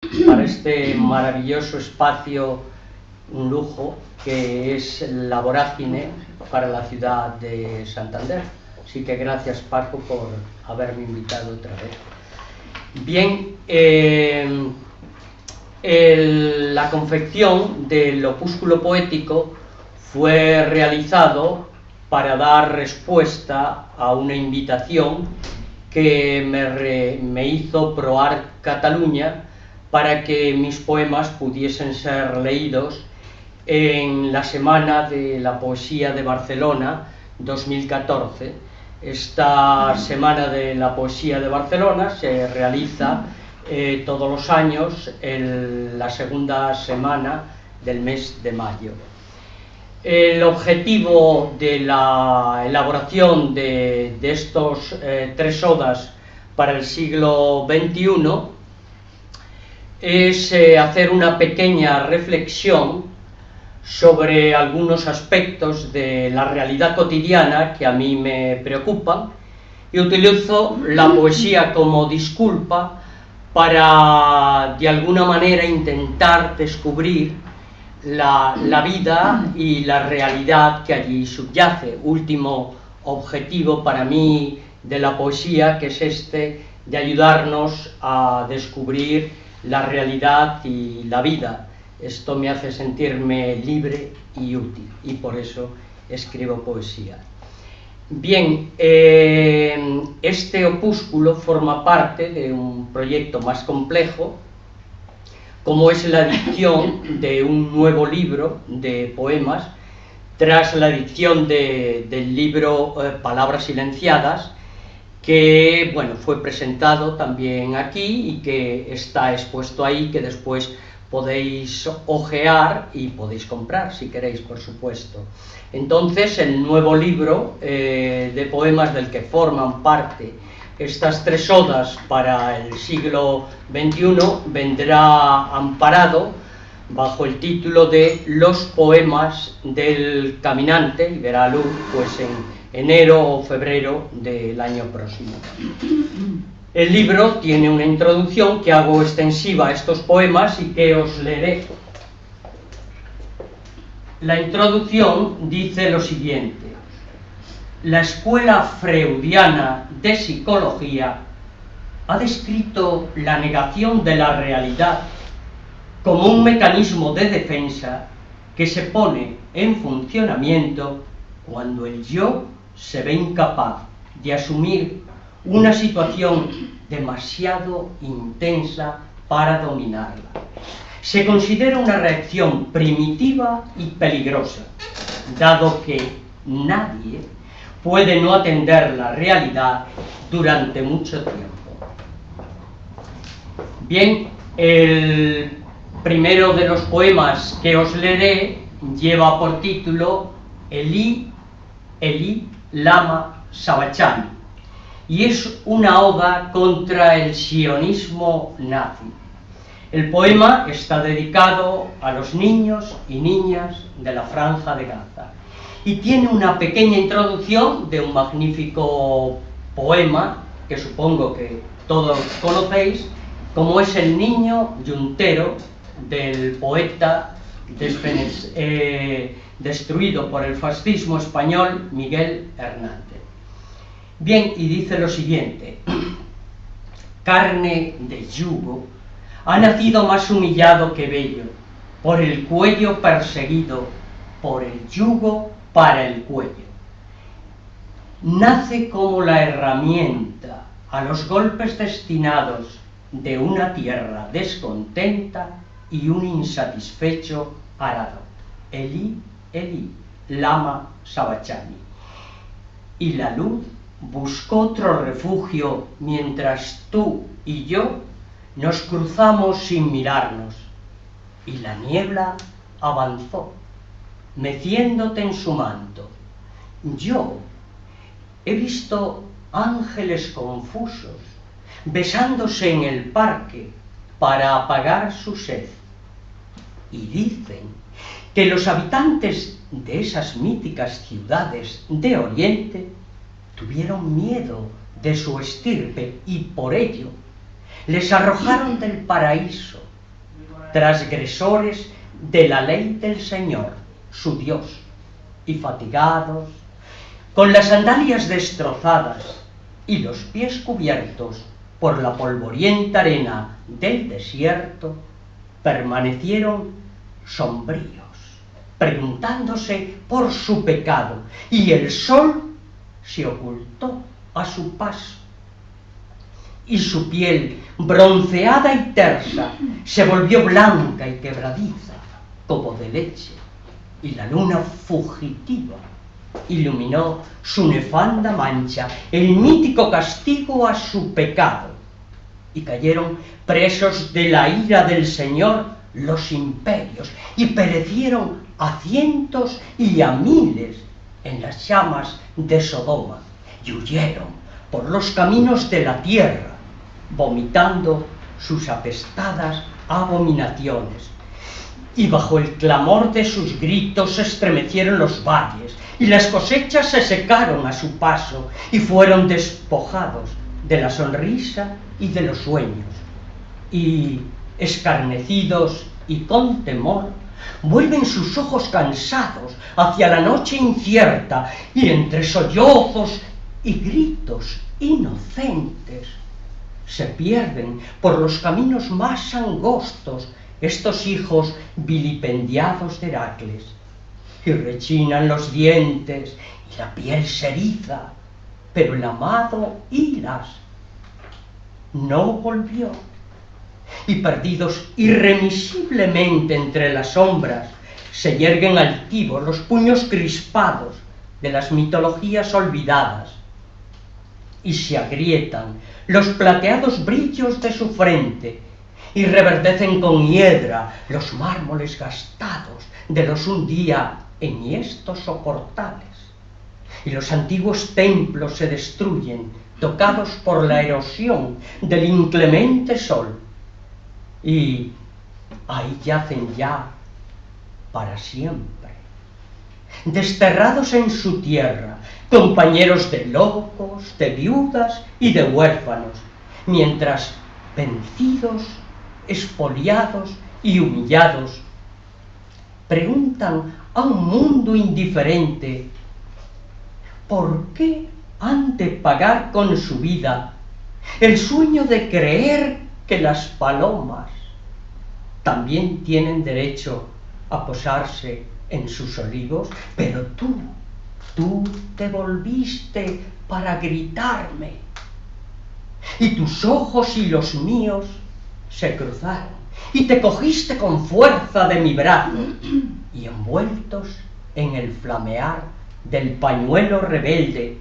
para este maravilloso espacio, un lujo, que es la Vorágine para la ciudad de Santander. Así que gracias, Paco, por haberme invitado otra vez. Bien, la confección del opúsculo poético fue realizado para dar respuesta a una invitación que me hizo Proart Catalunya para que mis poemas pudiesen ser leídos en la Semana de la Poesía de Barcelona 2014. Esta Semana de la Poesía de Barcelona se realiza todos los años en la segunda semana del mes de mayo. El objetivo de la elaboración de estos tres odas para el siglo XXI es hacer una pequeña reflexión sobre algunos aspectos de la realidad cotidiana que a mí me preocupan, y utilizo la poesía como disculpa para, de alguna manera, intentar descubrir la vida y la realidad que allí subyace. Último objetivo para mí de la poesía, que es este de ayudarnos a descubrir la realidad y la vida. Esto me hace sentirme libre y útil, y por eso escribo poesía. Bien, este opúsculo forma parte de un proyecto más complejo, como es la edición de un nuevo libro de poemas, tras la edición del libro Palabras silenciadas, que bueno, fue presentado también aquí y que está expuesto ahí, que después podéis ojear y podéis comprar si queréis, por supuesto. Entonces, el nuevo libro de poemas del que forman parte estas tres odas para el siglo XXI vendrá amparado bajo el título de Los poemas del caminante, y verá luz pues en enero o febrero del año próximo. El libro tiene una introducción que hago extensiva a estos poemas y que os leeré. La introducción dice lo siguiente: la escuela freudiana de psicología ha descrito la negación de la realidad como un mecanismo de defensa que se pone en funcionamiento cuando el yo se ve incapaz de asumir una situación demasiado intensa para dominarla. Se considera una reacción primitiva y peligrosa, dado que nadie puede no atender la realidad durante mucho tiempo. Bien, el primero de los poemas que os leeré lleva por título Eli, Eli, lama sabachthani, y es una oda contra el sionismo nazi. El poema está dedicado a los niños y niñas de la Franja de Gaza y tiene una pequeña introducción de un magnífico poema que supongo que todos conocéis, como es El niño yuntero, del poeta destruido por el fascismo español Miguel Hernández. Bien, y dice lo siguiente: carne de yugo, ha nacido más humillado que bello, por el cuello perseguido, por el yugo para el cuello. Nace como la herramienta a los golpes destinados de una tierra descontenta y un insatisfecho arado. Eli, Eli, lama sabachthani. Y la luz buscó otro refugio mientras tú y yo nos cruzamos sin mirarnos, y la niebla avanzó, meciéndote en su manto. Yo he visto ángeles confusos besándose en el parque para apagar su sed, y dicen que los habitantes de esas míticas ciudades de Oriente tuvieron miedo de su estirpe y por ello les arrojaron del paraíso transgresores de la ley del Señor, su Dios, y fatigados, con las sandalias destrozadas y los pies cubiertos por la polvorienta arena del desierto, permanecieron sombríos, preguntándose por su pecado, y el sol se ocultó a su paso, y su piel, bronceada y tersa, se volvió blanca y quebradiza, como de leche, y la luna fugitiva iluminó su nefanda mancha, el mítico castigo a su pecado, y cayeron presos de la ira del Señor los imperios, y perecieron a cientos y a miles en las llamas de Sodoma, y huyeron por los caminos de la tierra, vomitando sus apestadas abominaciones. Y bajo el clamor de sus gritos se estremecieron los valles, y las cosechas se secaron a su paso, y fueron despojados de la sonrisa y de los sueños. Y, escarnecidos y con temor, vuelven sus ojos cansados hacia la noche incierta, y entre sollozos y gritos inocentes se pierden por los caminos más angostos estos hijos vilipendiados de Heracles, y rechinan los dientes y la piel se eriza, pero el amado Hilas no volvió, y perdidos irremisiblemente entre las sombras se yerguen altivos los puños crispados de las mitologías olvidadas, y se agrietan los plateados brillos de su frente, y reverdecen con hiedra los mármoles gastados de los un día enhiestos soportales, y los antiguos templos se destruyen, tocados por la erosión del inclemente sol, y ahí yacen ya para siempre, desterrados en su tierra, compañeros de locos, de viudas y de huérfanos, mientras vencidos, expoliados y humillados, preguntan a un mundo indiferente ¿por qué han de pagar con su vida el sueño de creer que las palomas también tienen derecho a posarse en sus olivos? Pero tú te volviste para gritarme, y tus ojos y los míos se cruzaron, y te cogiste con fuerza de mi brazo, y envueltos en el flamear del pañuelo rebelde,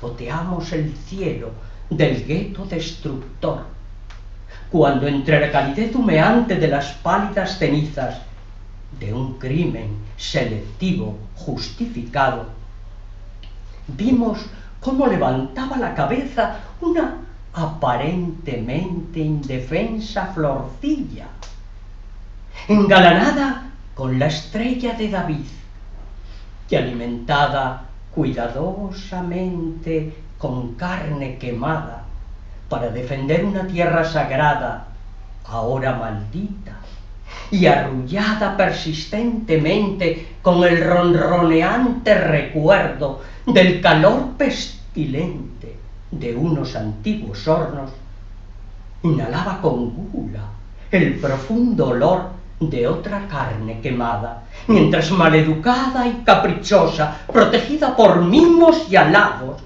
goteamos el cielo del gueto destructor, cuando entre la calidez humeante de las pálidas cenizas de un crimen selectivo justificado, vimos cómo levantaba la cabeza una aparentemente indefensa florcilla, engalanada con la estrella de David, que alimentada cuidadosamente con carne quemada para defender una tierra sagrada, ahora maldita, y arrullada persistentemente con el ronroneante recuerdo del calor pestilente de unos antiguos hornos, inhalaba con gula el profundo olor de otra carne quemada, mientras maleducada y caprichosa, protegida por mimos y halagos,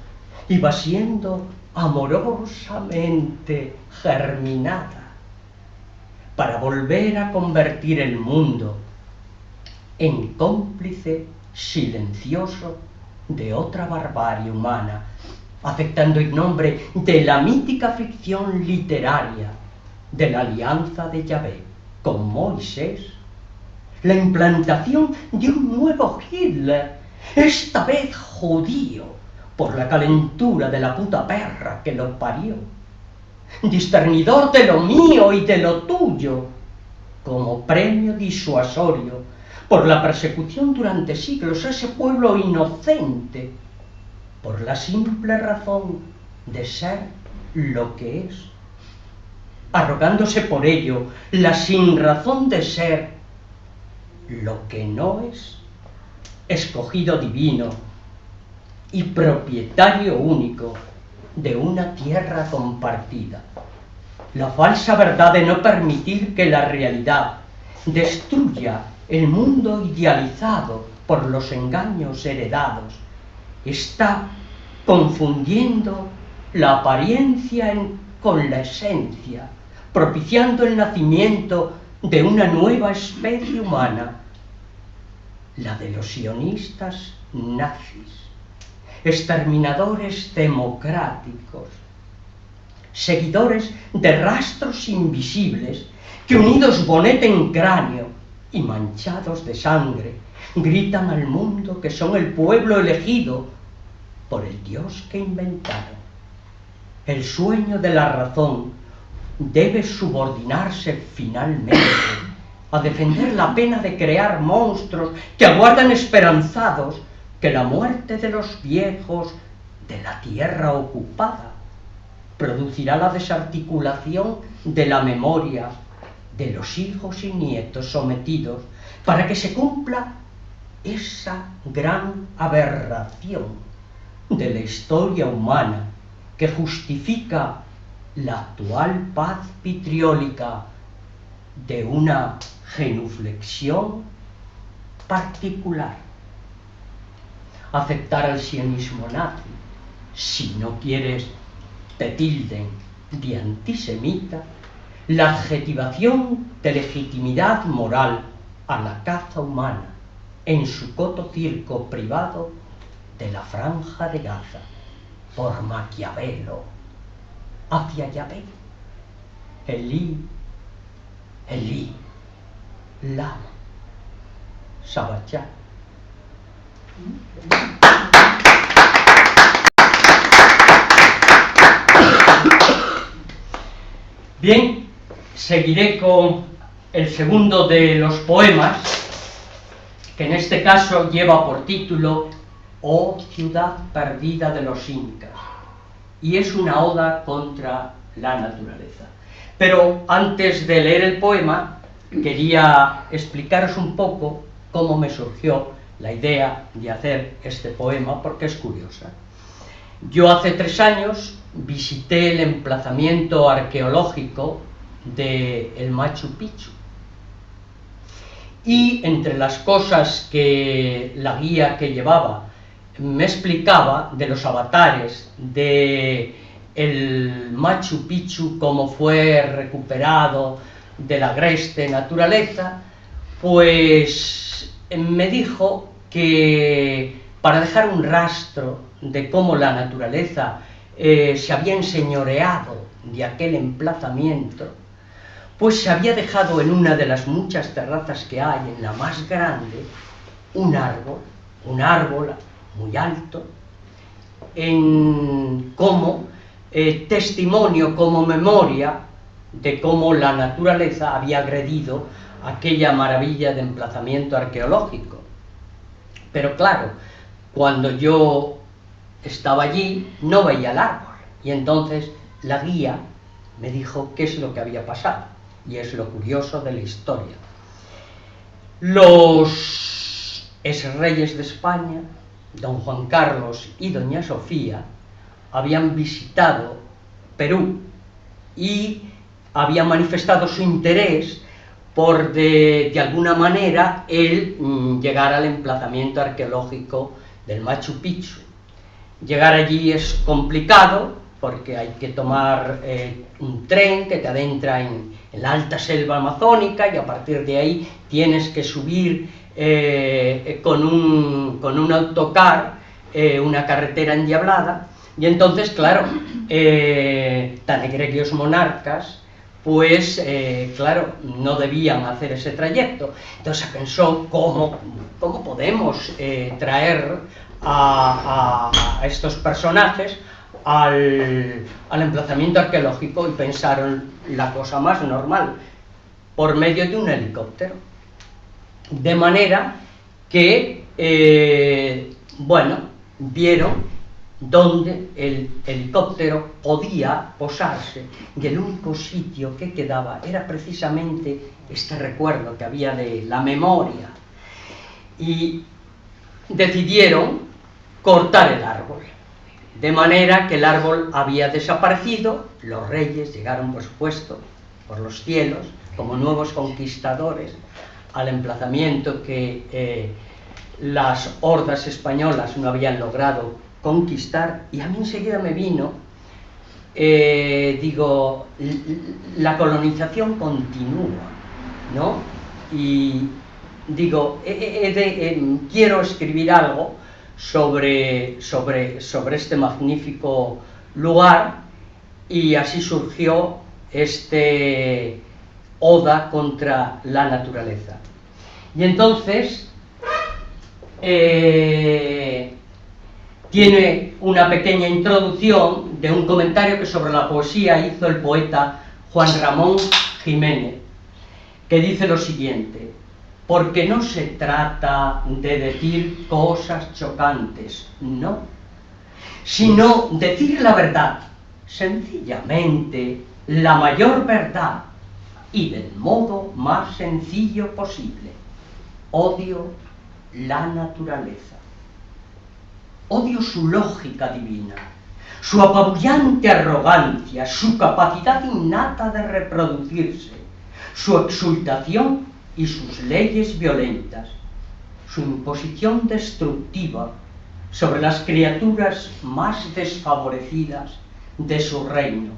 iba siendo amorosamente germinada para volver a convertir el mundo en cómplice silencioso de otra barbarie humana, afectando el nombre de la mítica ficción literaria de la alianza de Yahvé con Moisés, la implantación de un nuevo Hitler, esta vez judío, por la calentura de la puta perra que lo parió, discernidor de lo mío y de lo tuyo, como premio disuasorio por la persecución durante siglos a ese pueblo inocente, por la simple razón de ser lo que es. arrogándose por ello la sinrazón de ser lo que no es, escogido divino y propietario único de una tierra compartida. La falsa verdad de no permitir que la realidad destruya el mundo idealizado por los engaños heredados está confundiendo la apariencia con la esencia, propiciando el nacimiento de una nueva especie humana, la de los sionistas nazis, exterminadores democráticos, seguidores de rastros invisibles que, unidos bonete en cráneo y manchados de sangre, gritan al mundo que son el pueblo elegido por el Dios que inventaron. El sueño de la razón debe subordinarse finalmente a defender la pena de crear monstruos que aguardan esperanzados que la muerte de los viejos de la tierra ocupada producirá la desarticulación de la memoria de los hijos y nietos sometidos para que se cumpla esa gran aberración de la historia humana que justifica la actual paz vitriólica de una genuflexión particular. Aceptar al sionismo nazi, si no quieres te tilden de antisemita, la adjetivación de legitimidad moral a la caza humana en su coto circo privado de la Franja de Gaza por Maquiavelo hacia Yahvé. Elí, Elí, lama sabachthani. Bien, seguiré con el segundo de los poemas, que en este caso lleva por título Oh ciudad perdida de los incas, y es una oda contra la naturaleza. Pero antes de leer el poema, quería explicaros un poco cómo me surgió la idea de hacer este poema, porque es curiosa. Yo hace 3 años visité el emplazamiento arqueológico del Machu Picchu, y entre las cosas que la guía que llevaba me explicaba de los avatares de el Machu Picchu, cómo fue recuperado de la agreste naturaleza, pues me dijo que para dejar un rastro de cómo la naturaleza se había enseñoreado de aquel emplazamiento, pues se había dejado en una de las muchas terrazas que hay, en la más grande, un árbol muy alto, como testimonio, como memoria de cómo la naturaleza había agredido aquella maravilla de emplazamiento arqueológico. Pero claro, cuando yo estaba allí no veía el árbol, y entonces la guía me dijo qué es lo que había pasado, y es lo curioso de la historia. Los exreyes de España, don Juan Carlos y doña Sofía, habían visitado Perú y habían manifestado su interés por de alguna manera el llegar al emplazamiento arqueológico del Machu Picchu. Llegar allí es complicado porque hay que tomar un tren que te adentra en la alta selva amazónica, y a partir de ahí tienes que subir con un autocar, una carretera endiablada, y entonces, claro, tan egregios monarcas, pues, claro, no debían hacer ese trayecto. Entonces se pensó cómo podemos traer a estos personajes al emplazamiento arqueológico, y pensaron la cosa más normal, por medio de un helicóptero. De manera que, bueno, vieron donde el helicóptero podía posarse, y el único sitio que quedaba era precisamente este recuerdo que había de la memoria. Y decidieron cortar el árbol, de manera que el árbol había desaparecido. Los reyes llegaron, por supuesto, por los cielos, como nuevos conquistadores, al emplazamiento que las hordas españolas no habían logrado conquistar, y a mí enseguida me vino, la colonización continúa, ¿no? Y digo, quiero escribir algo sobre este magnífico lugar, y así surgió este oda contra la naturaleza. Y entonces tiene una pequeña introducción de un comentario que sobre la poesía hizo el poeta Juan Ramón Jiménez, que dice lo siguiente: porque no se trata de decir cosas chocantes, no, sino decir la verdad, sencillamente la mayor verdad, y del modo más sencillo posible. Odio la naturaleza. Odio su lógica divina, su apabullante arrogancia, su capacidad innata de reproducirse, su exultación y sus leyes violentas, su imposición destructiva sobre las criaturas más desfavorecidas de su reino.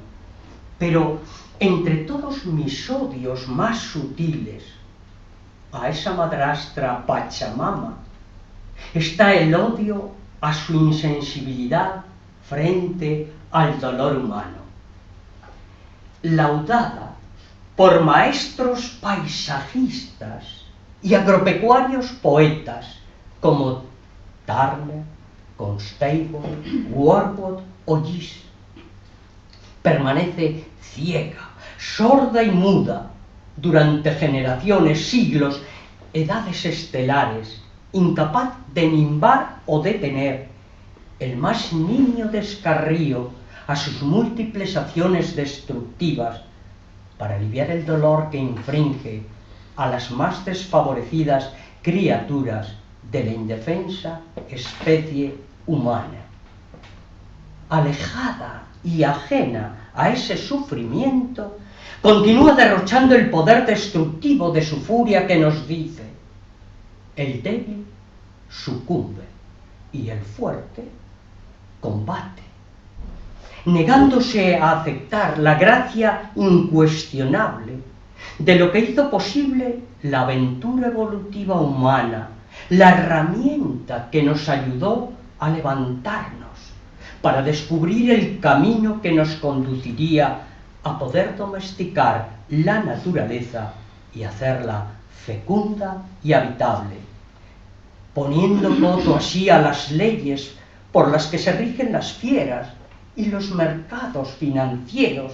Pero entre todos mis odios más sutiles a esa madrastra Pachamama está el odio a su insensibilidad frente al dolor humano. Laudada por maestros paisajistas y agropecuarios poetas como Turner, Constable, Warwood o Gis, permanece ciega, sorda y muda durante generaciones, siglos, edades estelares, incapaz de nimbar o detener el más nimio descarrío a sus múltiples acciones destructivas para aliviar el dolor que infringe a las más desfavorecidas criaturas de la indefensa especie humana. Alejada y ajena a ese sufrimiento, continúa derrochando el poder destructivo de su furia que nos dice: el débil sucumbe y el fuerte combate, negándose a aceptar la gracia incuestionable de lo que hizo posible la aventura evolutiva humana, la herramienta que nos ayudó a levantarnos para descubrir el camino que nos conduciría a poder domesticar la naturaleza y hacerla fecunda y habitable, poniendo coto así a las leyes por las que se rigen las fieras y los mercados financieros.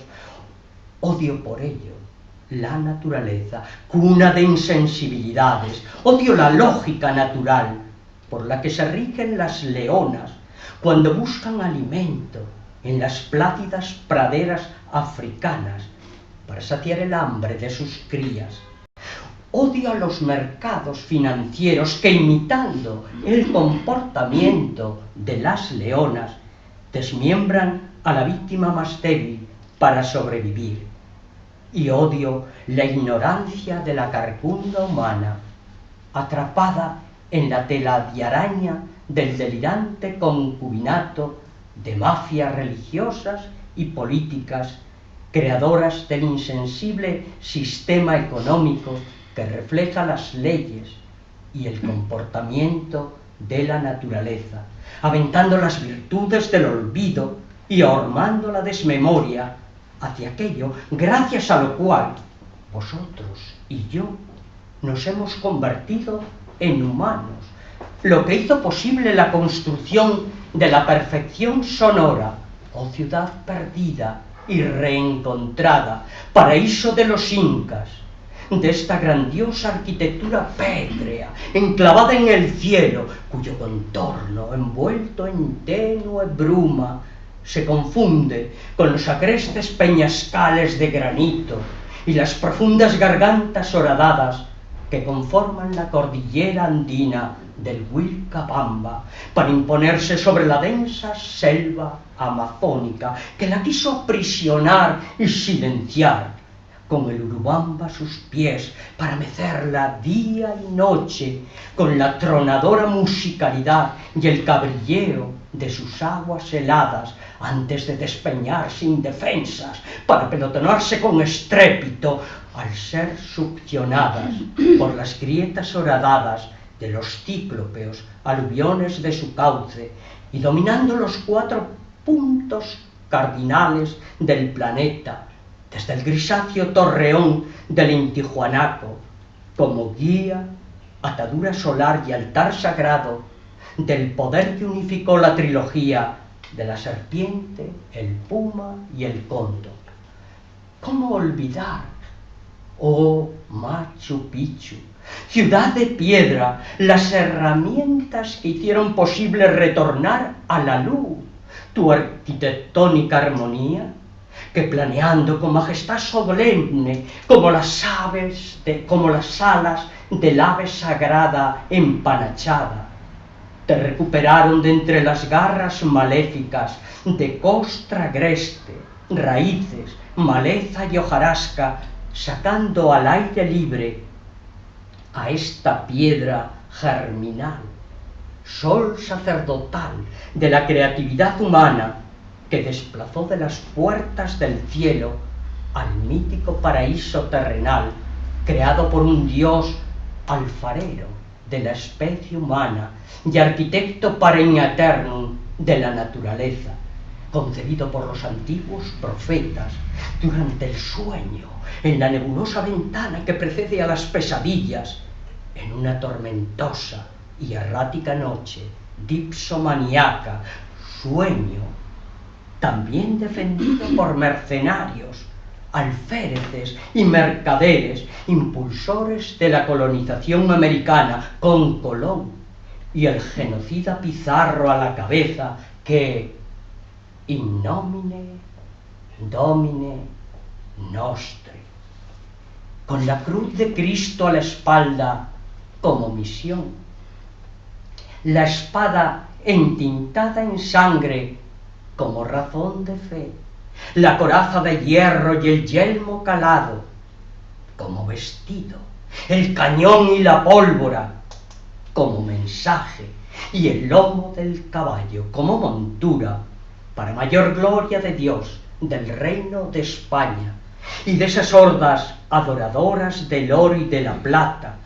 Odio por ello la naturaleza, cuna de insensibilidades. Odio la lógica natural por la que se rigen las leonas cuando buscan alimento en las plácidas praderas africanas para saciar el hambre de sus crías. Odio a los mercados financieros que, imitando el comportamiento de las leonas, desmiembran a la víctima más débil para sobrevivir. Y odio la ignorancia de la carcunda humana, atrapada en la telaraña del delirante concubinato de mafias religiosas y políticas, creadoras del insensible sistema económico que refleja las leyes y el comportamiento de la naturaleza, aventando las virtudes del olvido y ahormando la desmemoria hacia aquello gracias a lo cual vosotros y yo nos hemos convertido en humanos, lo que hizo posible la construcción de la perfección sonora, oh ciudad perdida y reencontrada, paraíso de los incas, de esta grandiosa arquitectura pétrea, enclavada en el cielo, cuyo contorno, envuelto en tenue bruma, se confunde con los agrestes peñascales de granito y las profundas gargantas horadadas que conforman la cordillera andina del Vilcabamba para imponerse sobre la densa selva amazónica que la quiso aprisionar y silenciar, con el Urubamba a sus pies para mecerla día y noche con la tronadora musicalidad y el cabrilleo de sus aguas heladas antes de despeñarse indefensas para pelotonarse con estrépito al ser succionadas por las grietas horadadas de los cíclopeos aluviones de su cauce y dominando los 4 puntos cardinales del planeta, desde el grisáceo torreón del Intihuanaco, como guía, atadura solar y altar sagrado del poder que unificó la trilogía de la serpiente, el puma y el cóndor. ¿Cómo olvidar, oh Machu Picchu, ciudad de piedra, las herramientas que hicieron posible retornar a la luz tu arquitectónica armonía, que planeando con majestad solemne, como las alas del ave sagrada empanachada, te recuperaron de entre las garras maléficas de costra agreste, raíces, maleza y hojarasca, sacando al aire libre a esta piedra germinal, sol sacerdotal de la creatividad humana, que desplazó de las puertas del cielo al mítico paraíso terrenal, creado por un dios alfarero de la especie humana y arquitecto perennium aeternum de la naturaleza, concebido por los antiguos profetas durante el sueño, en la nebulosa ventana que precede a las pesadillas, en una tormentosa y errática noche dipsomaniaca, sueño también defendido por mercenarios, alféreces y mercaderes, impulsores de la colonización americana, con Colón y el genocida Pizarro a la cabeza, que in nomine Domine nostre, con la cruz de Cristo a la espalda como misión, la espada entintada en sangre como razón de fe, la coraza de hierro y el yelmo calado como vestido, el cañón y la pólvora como mensaje y el lomo del caballo como montura, para mayor gloria de Dios, del reino de España y de esas hordas adoradoras del oro y de la plata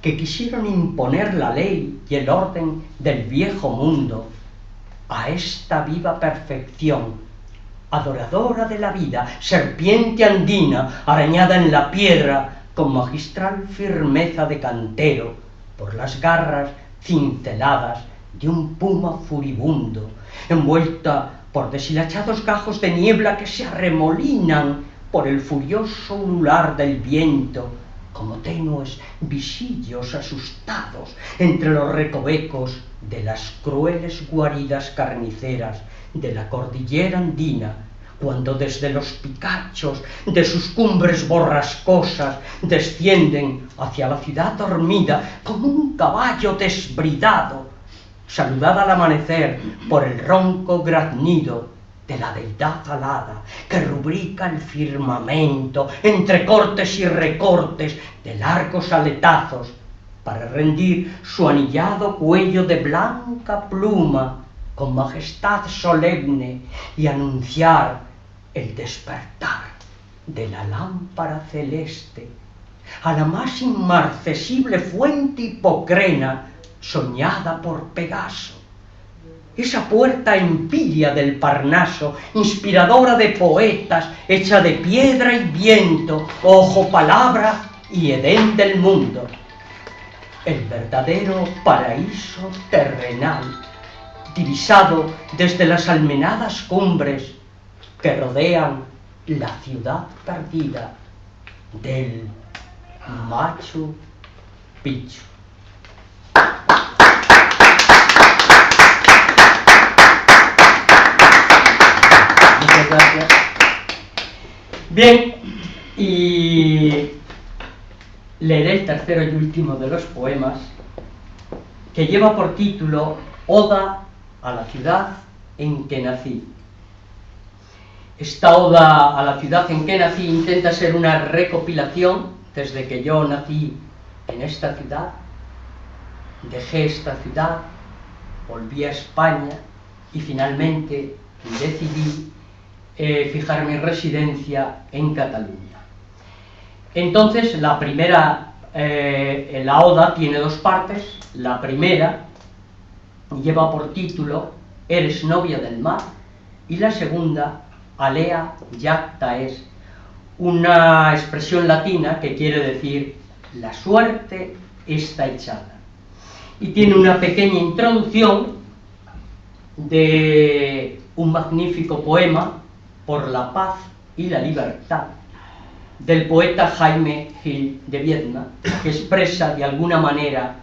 que quisieron imponer la ley y el orden del viejo mundo a esta viva perfección, adoradora de la vida, serpiente andina arañada en la piedra con magistral firmeza de cantero por las garras cinceladas de un puma furibundo, envuelta por deshilachados gajos de niebla que se arremolinan por el furioso ulular del viento, como tenues visillos asustados entre los recovecos de las crueles guaridas carniceras de la cordillera andina, cuando desde los picachos de sus cumbres borrascosas descienden hacia la ciudad dormida como un caballo desbridado, saludada al amanecer por el ronco graznido de la deidad alada que rubrica el firmamento entre cortes y recortes de largos aletazos para rendir su anillado cuello de blanca pluma con majestad solemne y anunciar el despertar de la lámpara celeste a la más inmarcesible fuente hipocrena soñada por Pegaso, esa puerta empiria del Parnaso, inspiradora de poetas, hecha de piedra y viento, ojo, palabra y edén del mundo, el verdadero paraíso terrenal, divisado desde las almenadas cumbres que rodean la ciudad perdida del Machu Picchu. Muchas gracias. Bien, y leeré el tercero y último de los poemas, que lleva por título Oda a la ciudad en que nací. Esta oda a la ciudad en que nací intenta ser una recopilación desde que yo nací en esta ciudad, dejé esta ciudad, volví a España y finalmente decidí fijar mi residencia en Cataluña. Entonces la oda tiene dos partes. La primera lleva por título Eres novia del mar, y la segunda Alea jacta es, una expresión latina que quiere decir la suerte está echada. Y tiene una pequeña introducción de un magnífico poema por la paz y la libertad del poeta Jaime Gil de Viedma, que expresa de alguna manera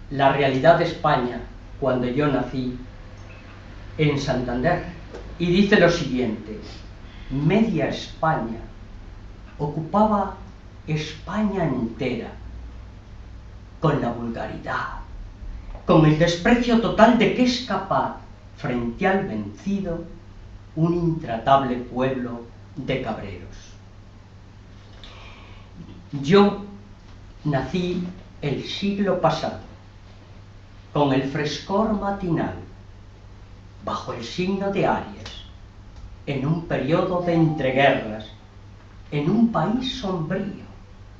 la realidad de España cuando yo nací en Santander. Y dice lo siguiente: media España ocupaba España entera, con la vulgaridad, con el desprecio total de que es capaz, frente al vencido, un intratable pueblo de cabreros. Yo nací el siglo pasado, con el frescor matinal, bajo el signo de Aries, en un periodo de entreguerras, en un país sombrío,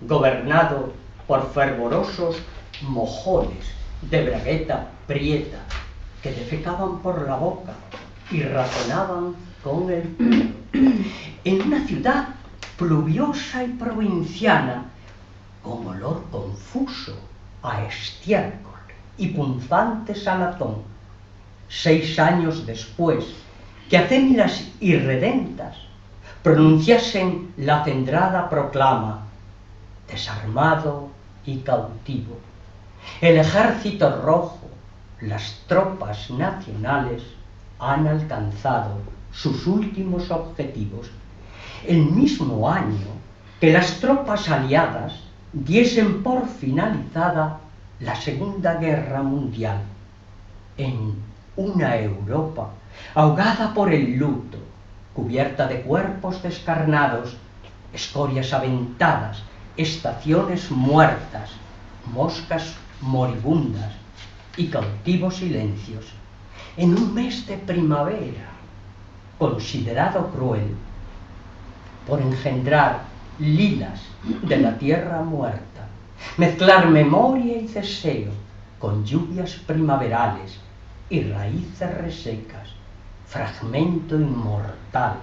gobernado por fervorosos mojones de bragueta prieta que defecaban por la boca y razonaban con el culo, en una ciudad pluviosa y provinciana, con olor confuso a estiércol y punzante salazón. 6 años después que acémilas irredentas pronunciasen la cendrada proclama: desarmado y cautivo, el ejército rojo, las tropas nacionales han alcanzado sus últimos objetivos. El mismo año que las tropas aliadas diesen por finalizada la Segunda Guerra Mundial, en una Europa ahogada por el luto, cubierta de cuerpos descarnados, escorias aventadas, estaciones muertas, moscas moribundas y cautivos silencios, en un mes de primavera, considerado cruel por engendrar lilas de la tierra muerta, mezclar memoria y deseo con lluvias primaverales y raíces resecas, fragmento inmortal,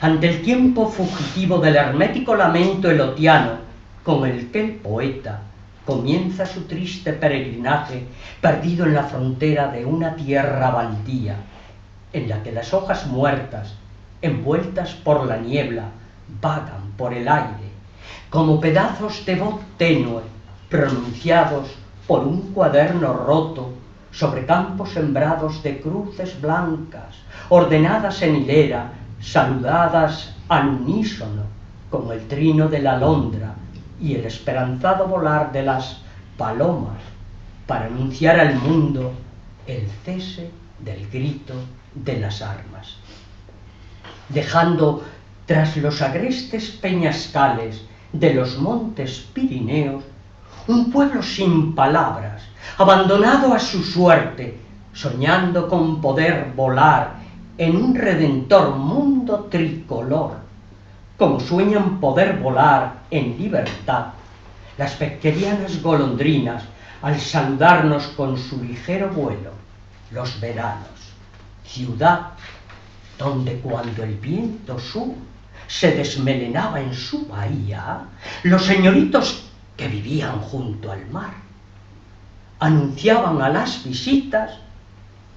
ante el tiempo fugitivo del hermético lamento elotiano con el que el poeta comienza su triste peregrinaje perdido en la frontera de una tierra baldía, en la que las hojas muertas, envueltas por la niebla, vagan por el aire, como pedazos de voz tenue, pronunciados por un cuaderno roto sobre campos sembrados de cruces blancas, ordenadas en hilera, saludadas al unísono, como el trino de la alondra y el esperanzado volar de las palomas, para anunciar al mundo el cese del grito de las armas. Dejando tras los agrestes peñascales de los montes Pirineos un pueblo sin palabras, abandonado a su suerte, soñando con poder volar en un redentor mundo tricolor, como sueñan poder volar en libertad las pequeñas golondrinas al saludarnos con su ligero vuelo los veranos. Ciudad donde cuando el viento sur se desmelenaba en su bahía, los señoritos que vivían junto al mar anunciaban a las visitas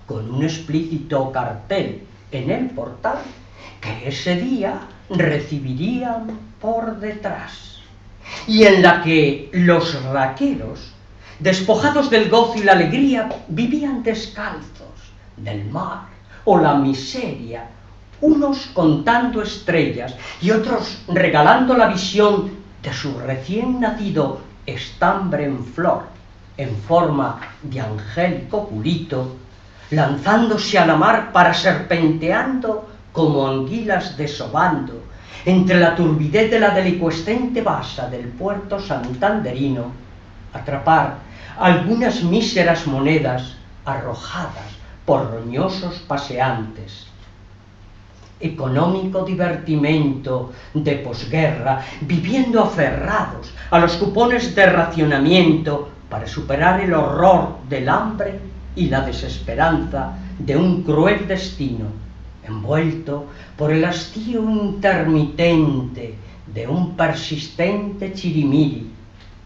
con un explícito cartel en el portal que ese día recibirían por detrás y en la que los raqueros, despojados del gozo y la alegría, vivían descalzos del mar o la miseria, unos contando estrellas y otros regalando la visión de su recién nacido estambre en flor, en forma de angélico culito, lanzándose a la mar para serpenteando como anguilas desobando entre la turbidez de la delicuescente basa del puerto santanderino, atrapar algunas míseras monedas arrojadas por roñosos paseantes. Económico divertimento de posguerra, viviendo aferrados a los cupones de racionamiento para superar el horror del hambre y la desesperanza de un cruel destino, envuelto por el hastío intermitente de un persistente chirimiri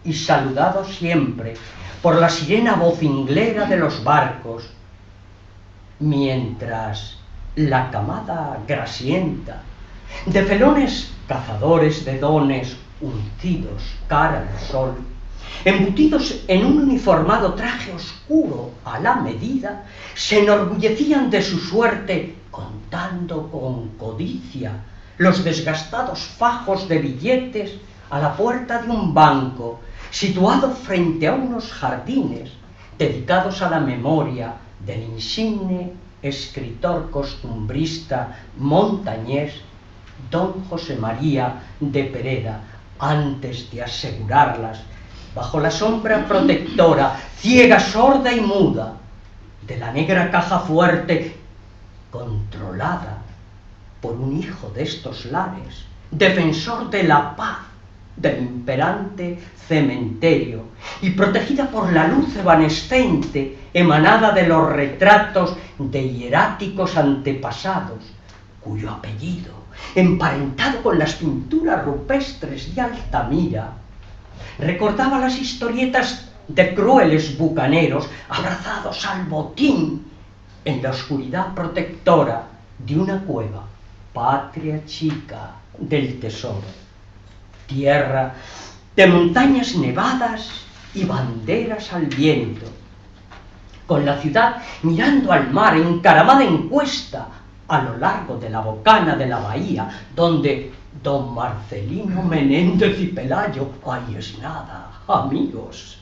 y saludado siempre por la sirena vocinglera de los barcos, mientras la camada grasienta de felones cazadores de dones uncidos cara al sol, embutidos en un uniformado traje oscuro a la medida, se enorgullecían de su suerte contando con codicia los desgastados fajos de billetes a la puerta de un banco situado frente a unos jardines dedicados a la memoria del insigne escritor costumbrista montañés don José María de Pereda, antes de asegurarlas bajo la sombra protectora, ciega, sorda y muda, de la negra caja fuerte controlada por un hijo de estos lares, defensor de la paz del imperante cementerio y protegida por la luz evanescente emanada de los retratos de hieráticos antepasados, cuyo apellido, emparentado con las pinturas rupestres de Altamira, recordaba las historietas de crueles bucaneros abrazados al botín en la oscuridad protectora de una cueva, patria chica del tesoro. Tierra de montañas nevadas y banderas al viento, con la ciudad mirando al mar encaramada en cuesta a lo largo de la bocana de la bahía, donde don Marcelino Menéndez y Pelayo, ahí es nada, amigos,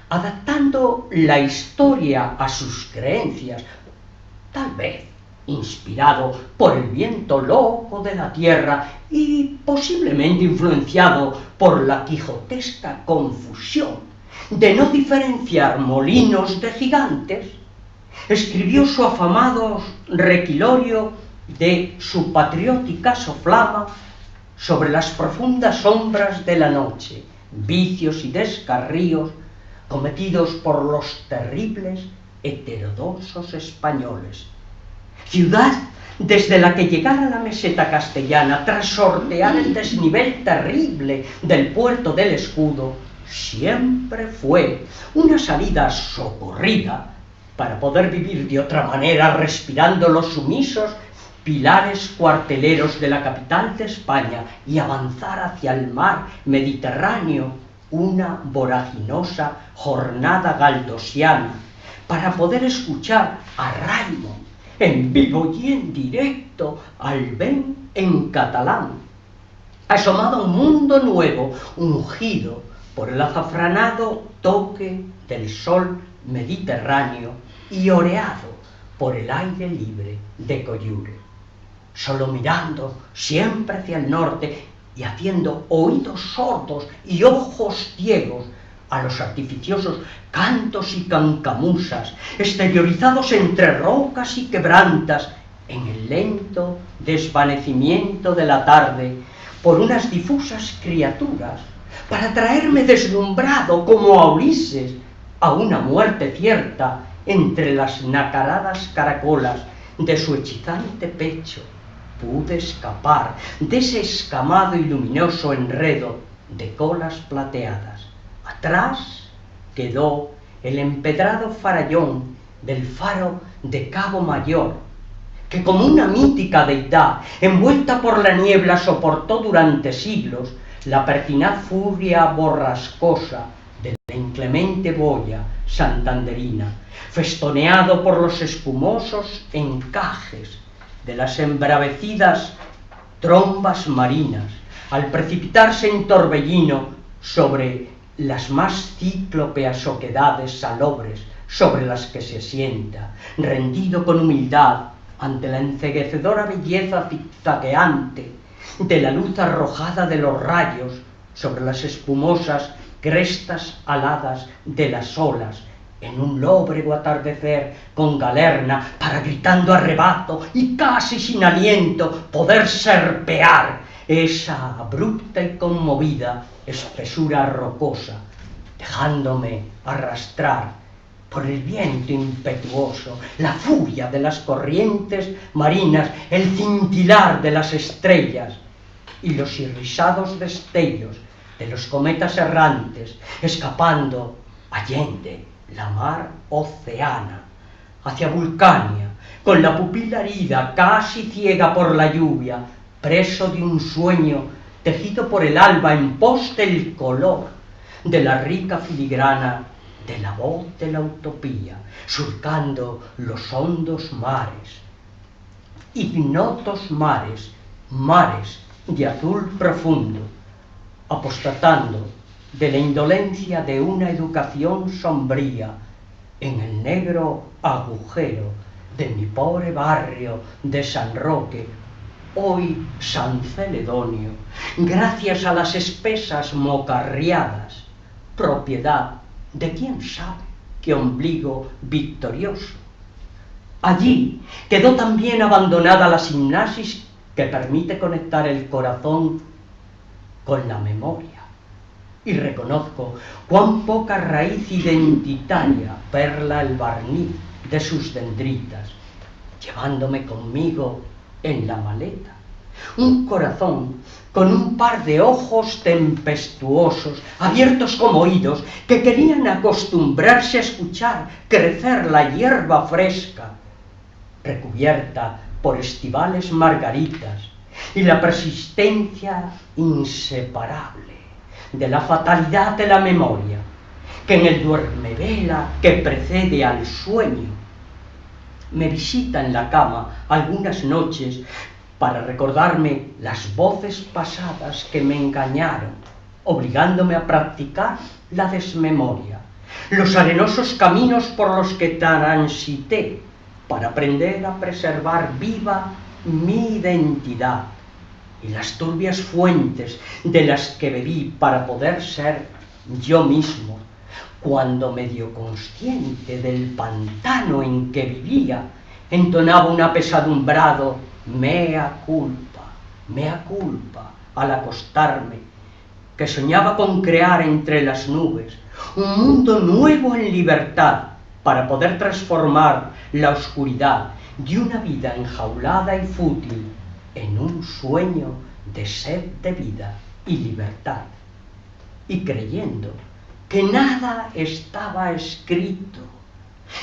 adaptando la historia a sus creencias, tal vez inspirado por el viento loco de la tierra y posiblemente influenciado por la quijotesca confusión de no diferenciar molinos de gigantes, escribió su afamado requilorio de su patriótica soflama sobre las profundas sombras de la noche, vicios y descarríos cometidos por los terribles heterodoxos españoles. Ciudad desde la que llegar a la meseta castellana, tras sortear el desnivel terrible del puerto del Escudo, siempre fue una salida socorrida para poder vivir de otra manera, respirando los sumisos pilares cuarteleros de la capital de España y avanzar hacia el mar Mediterráneo, una voraginosa jornada galdosiana, para poder escuchar a Raimon en vivo y en directo, al Ben en catalán, asomado a un mundo nuevo, ungido por el azafranado toque del sol mediterráneo y oreado por el aire libre de Coyure. Solo mirando siempre hacia el norte y haciendo oídos sordos y ojos ciegos a los artificiosos cantos y cancamusas, exteriorizados entre rocas y quebrantas, en el lento desvanecimiento de la tarde, por unas difusas criaturas, para traerme deslumbrado como a Ulises a una muerte cierta entre las nacaradas caracolas de su hechizante pecho. Pude escapar de ese escamado y luminoso enredo de colas plateadas. Atrás quedó el empedrado farallón del faro de Cabo Mayor, que como una mítica deidad, envuelta por la niebla, soportó durante siglos la pertinaz furia borrascosa de la inclemente boya santanderina, festoneado por los espumosos encajes de las embravecidas trombas marinas, al precipitarse en torbellino sobre las más cíclopeas oquedades salobres sobre las que se sienta, rendido con humildad ante la enceguecedora belleza zigzagueante de la luz arrojada de los rayos sobre las espumosas crestas aladas de las olas, en un lóbrego atardecer con galerna, para gritando arrebato y casi sin aliento poder serpear esa abrupta y conmovida espesura rocosa, dejándome arrastrar por el viento impetuoso, la furia de las corrientes marinas, el cintilar de las estrellas y los irisados destellos de los cometas errantes, escapando allende la mar oceana, hacia Vulcania, con la pupila herida, casi ciega por la lluvia, preso de un sueño tejido por el alba en pos del color de la rica filigrana de la voz de la utopía, surcando los hondos mares, ignotos mares, mares de azul profundo, apostatando de la indolencia de una educación sombría en el negro agujero de mi pobre barrio de San Roque, hoy San Celedonio, gracias a las espesas mocarriadas, propiedad de quién sabe qué ombligo victorioso. Allí quedó también abandonada la sinapsis que permite conectar el corazón con la memoria. Y reconozco cuán poca raíz identitaria perla el barniz de sus dendritas, llevándome conmigo en la maleta. Un corazón con un par de ojos tempestuosos, abiertos como oídos, que querían acostumbrarse a escuchar crecer la hierba fresca, recubierta por estivales margaritas, y la persistencia inseparable de la fatalidad de la memoria, que en el duermevela que precede al sueño me visita en la cama algunas noches para recordarme las voces pasadas que me engañaron, obligándome a practicar la desmemoria, los arenosos caminos por los que transité para aprender a preservar viva mi identidad, y las turbias fuentes de las que bebí para poder ser yo mismo, cuando medio consciente del pantano en que vivía, entonaba un apesadumbrado mea culpa al acostarme, que soñaba con crear entre las nubes un mundo nuevo en libertad para poder transformar la oscuridad de una vida enjaulada y fútil en un sueño de sed de vida y libertad, y creyendo que nada estaba escrito,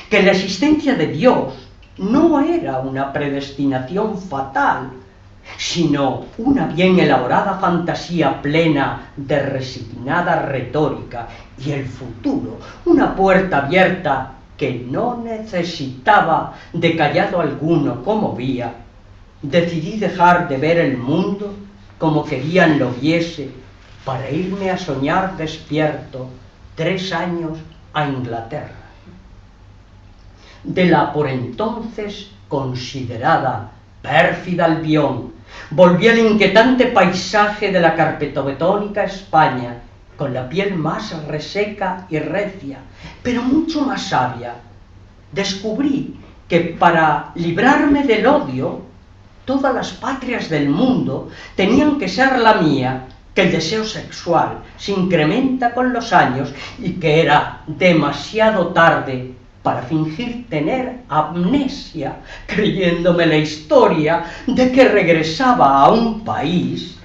que la existencia de Dios no era una predestinación fatal, sino una bien elaborada fantasía plena de resignada retórica, y el futuro una puerta abierta que no necesitaba de callado alguno como vía, decidí dejar de ver el mundo como querían lo viese para irme a soñar despierto 3 años a Inglaterra. De la por entonces considerada pérfida Albión, volví al inquietante paisaje de la carpetobetónica España, con la piel más reseca y recia, pero mucho más sabia. Descubrí que para librarme del odio, todas las patrias del mundo tenían que ser la mía, que el deseo sexual se incrementa con los años y que era demasiado tarde para fingir tener amnesia, creyéndome la historia de que regresaba a un país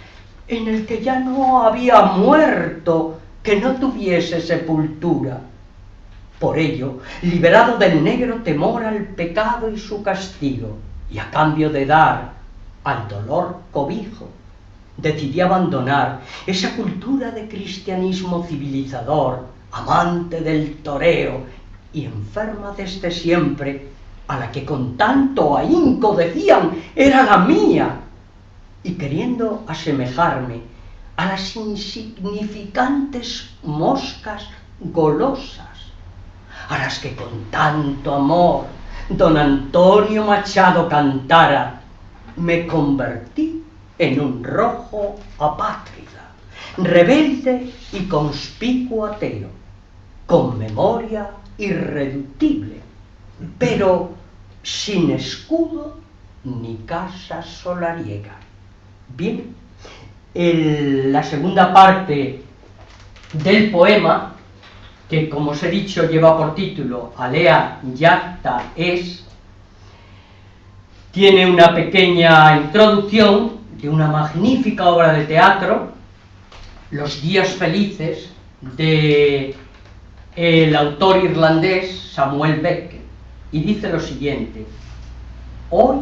en el que ya no había muerto que no tuviese sepultura. Por ello, liberado del negro temor al pecado y su castigo, y a cambio de dar al dolor cobijo, decidí abandonar esa cultura de cristianismo civilizador, amante del toreo y enferma desde siempre, a la que con tanto ahínco decían era la mía, y queriendo asemejarme a las insignificantes moscas golosas, a las que con tanto amor don Antonio Machado cantara, me convertí en un rojo apátrida, rebelde y conspicuo ateo, con memoria irreductible, pero sin escudo ni casa solariega. Bien, la segunda parte del poema, que como os he dicho lleva por título Alea Jacta Es, tiene una pequeña introducción de una magnífica obra de teatro, Los días felices, de el autor irlandés Samuel Beckett, y dice lo siguiente: hoy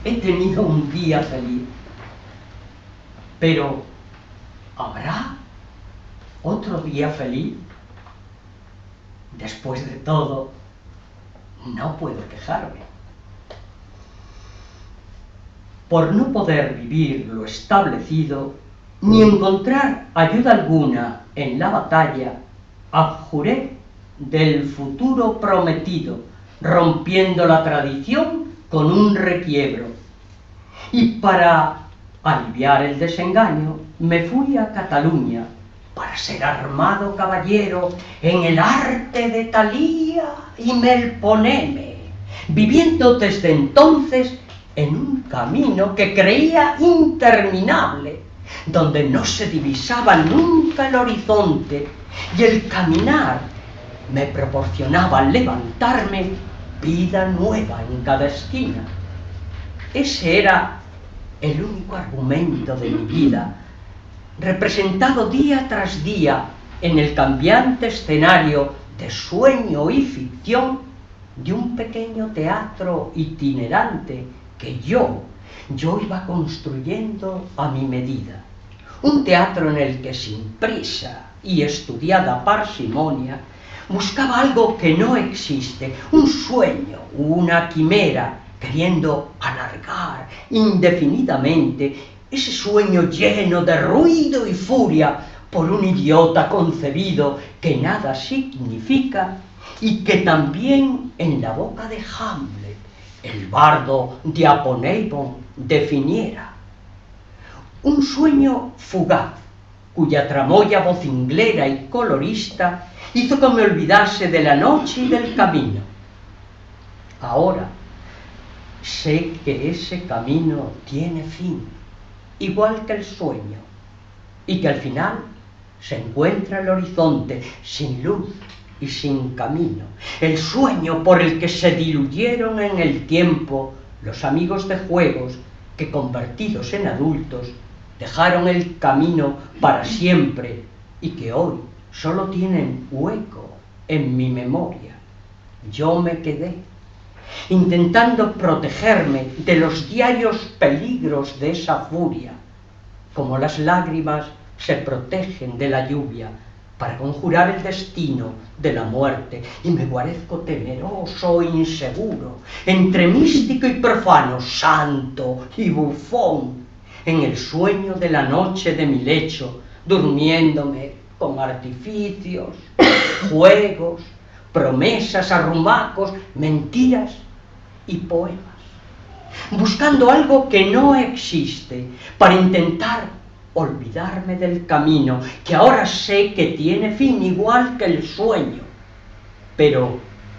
he tenido un día feliz, pero ¿habrá otro día feliz? Después de todo, no puedo quejarme. Por no poder vivir lo establecido, ni encontrar ayuda alguna en la batalla, abjuré del futuro prometido, rompiendo la tradición con un requiebro. Y para aliviar el desengaño, me fui a Cataluña para ser armado caballero en el arte de Thalía y Melponeme, viviendo desde entonces en un camino que creía interminable, donde no se divisaba nunca el horizonte, y el caminar me proporcionaba al levantarme vida nueva en cada esquina. Ese era el único argumento de mi vida, representado día tras día en el cambiante escenario de sueño y ficción de un pequeño teatro itinerante que yo iba construyendo a mi medida. Un teatro en el que sin prisa y estudiada parsimonia buscaba algo que no existe, un sueño, una quimera, queriendo alargar indefinidamente ese sueño lleno de ruido y furia por un idiota concebido que nada significa y que también en la boca de Hamlet, el bardo de Aponeibon, definiera. Un sueño fugaz, cuya tramoya vocinglera y colorista hizo que me olvidase de la noche y del camino. Ahora sé que ese camino tiene fin, igual que el sueño, y que al final se encuentra el horizonte sin luz y sin camino, el sueño por el que se diluyeron en el tiempo los amigos de juegos que, convertidos en adultos, dejaron el camino para siempre y que hoy solo tienen hueco en mi memoria. Yo me quedé intentando protegerme de los diarios peligros de esa furia, como las lágrimas se protegen de la lluvia para conjurar el destino de la muerte, y me guarezco temeroso e inseguro, entre místico y profano, santo y bufón, en el sueño de la noche de mi lecho, durmiéndome con artificios, juegos, promesas, arrumacos, mentiras y poemas, buscando algo que no existe para intentar olvidarme del camino, que ahora sé que tiene fin igual que el sueño. Pero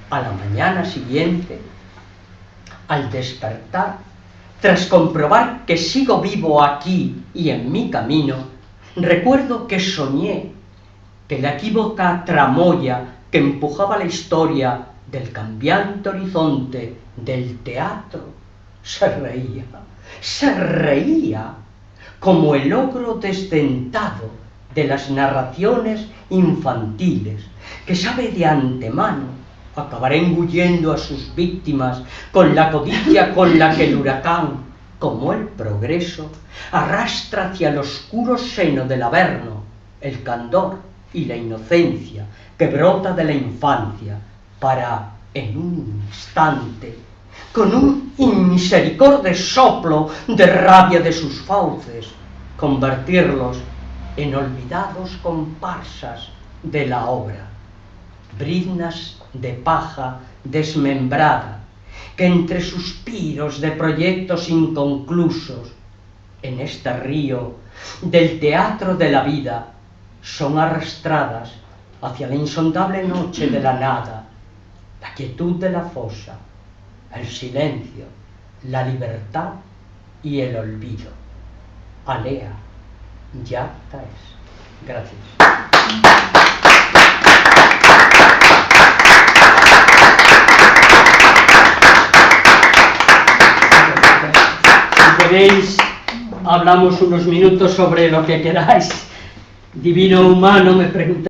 a la mañana siguiente, al despertar, tras comprobar que sigo vivo aquí y en mi camino, recuerdo que soñé que la equívoca tramoya que empujaba la historia del cambiante horizonte del teatro se reía como el ogro desdentado de las narraciones infantiles, que sabe de antemano acabar engullendo a sus víctimas con la codicia con la que el huracán como el progreso, arrastra hacia el oscuro seno del Averno el candor y la inocencia que brota de la infancia para, en un instante, con un inmisericorde soplo de rabia de sus fauces, convertirlos en olvidados comparsas de la obra, briznas de paja desmembrada, que entre suspiros de proyectos inconclusos, en este río del teatro de la vida, son arrastradas hacia la insondable noche de la nada, la quietud de la fosa, el silencio, la libertad y el olvido. Alea, jacta es. Gracias. Si queréis, hablamos unos minutos sobre lo que queráis. Divino humano, me preguntáis.